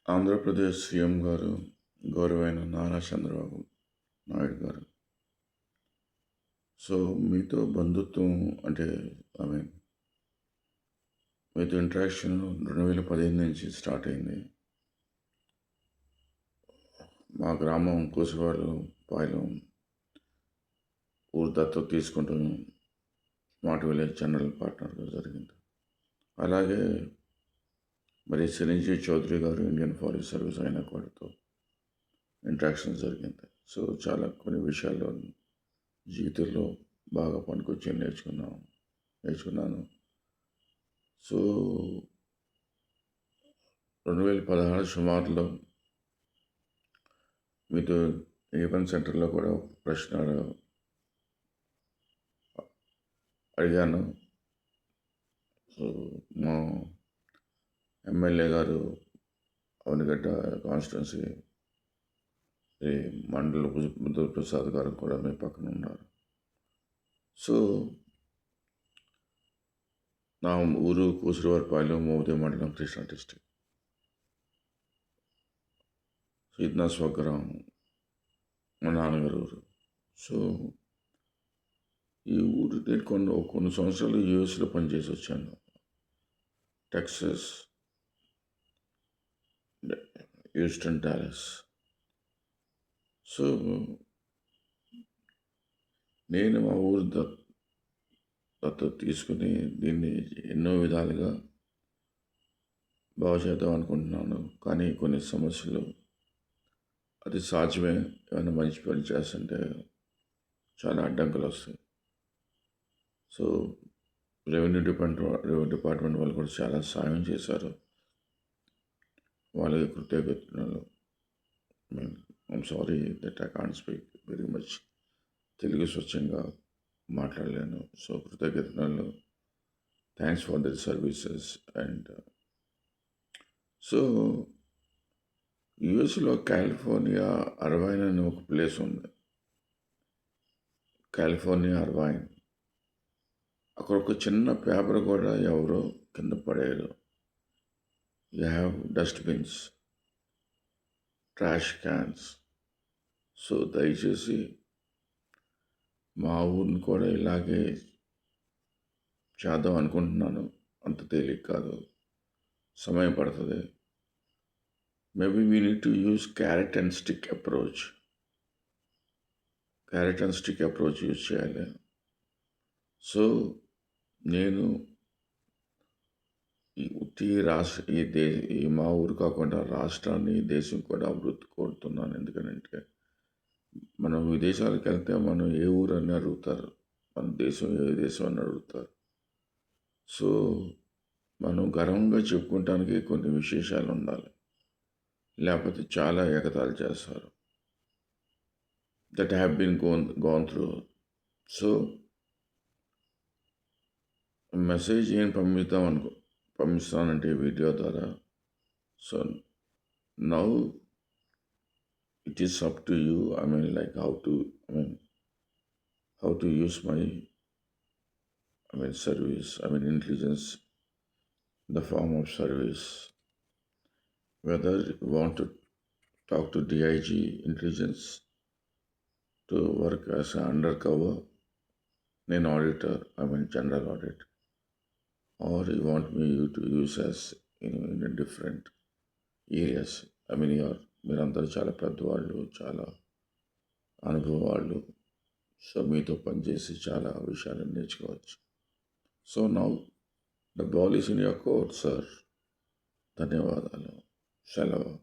Andhra Pradesh CM గారు గౌరవైన నారా చంద్రబాబు నాయుడు గారు. So, మీతో బంధుత్వం అంటే ఐ మీన్ మీతో ఇంటరాక్షన్ 2015 నుంచి స్టార్ట్ అయింది. మా గ్రామం పాయలం ఊరు దత్తత తీసుకుంటూ స్మార్ట్ విలేజ్ జనరల్ పార్ట్నర్గా జరిగింది. అలాగే మరి చిరంజీవి చౌదరి గారు ఇండియన్ ఫారెస్ట్ సర్వీస్ అయిన వారితో ఇంటరాక్షన్ జరిగింది. సో, చాలా కొన్ని విషయాల్లో జీవితంలో బాగా పనికొచ్చి నేర్చుకున్నాను. సో, 2016 సుమారులో మీతో ఈవెంట్ సెంటర్లో కూడా ఒక ప్రశ్న అడిగాను. సో, మా ఎమ్మెల్యే గారు అవనిగడ్డ కాన్స్టిట్యున్సీ మండల బుద్ధ ప్రసాద్ గారు కూడా మీ పక్కన ఉన్నారు. సో, నా ఊరు కూసురువారిపాలెం, మోదే మండలం, కృష్ణా డిస్టిక్. సో, ఇది నా స్వగ్రామం, మా నాన్నగారు ఊరు. సో, ఈ ఊరు నేను కొన్ని సంవత్సరాలు యూఎస్లో పనిచేసి వచ్చాను. Texas, Houston, Dallas. సో, నేను మా ఊరు దత్తత తీసుకుని దీన్ని ఎన్నో విధాలుగా బాగు చేద్దాం అనుకుంటున్నాను. కానీ కొన్ని సమస్యలు, అది సాధ్యమే, ఏమైనా మంచి పని చేస్తుంటే చాలా అడ్డంకులు వస్తాయి. సో, రెవెన్యూ డిపార్ట్మెంట్ వాళ్ళు కూడా చాలా సాయం చేశారు. వాళ్ళకి కృతజ్ఞతలు. I'm sorry that I can't speak very much Telugu స్వచ్ఛంగా మాట్లాడలేను. సో, కృతజ్ఞతలు. Thanks for their services. And so, యుఎస్లో కాలిఫోర్నియా అర్వైన్ అనే ఒక ప్లేస్ ఉంది. California Irvine. అక్కడ ఒక చిన్న పేపర్ కూడా ఎవరో కింద పడేయరు. You have dustbins, trash cans. So, దయచేసి మా ఊరిని కూడా ఇలాగే చేద్దాం అనుకుంటున్నాను. అంత తేలిక కాదు, సమయం పడుతుంది. Maybe we need to use carrot and stick approach. Use చేయాలి. సో, నేను ఈ మా ఊరు కాకుండా రాష్ట్రాన్ని, దేశం కూడా అభివృద్ధి కోరుతున్నాను. ఎందుకంటే మనం విదేశాలకు వెళ్తే మనం ఏ ఊరు అని అడుగుతారు, మన దేశం ఏ దేశం అని అడుగుతారు. సో, మనం గర్వంగా చెప్పుకోవటానికి కొన్ని విశేషాలు ఉండాలి, లేకపోతే చాలా ఎగతాళి చేస్తారు. That have been gone through. So, message ఏం పంపిస్తానంటే వీడియో ద్వారా. So, now it is up to you. I mean, like how to use my service. Intelligence in the form of service. Whether you want to talk to DIG intelligence to work as an undercover, an auditor, general audit, or you want me to use as in a different areas. మీరందరూ చాలా పెద్దవాళ్ళు, చాలా అనుభవం వాళ్ళు. So, మీతో పనిచేసి చాలా విషయాలు నేర్చుకోవచ్చు. So, now the ball is in your court, sir. ధన్యవాదాలు. సెలవు.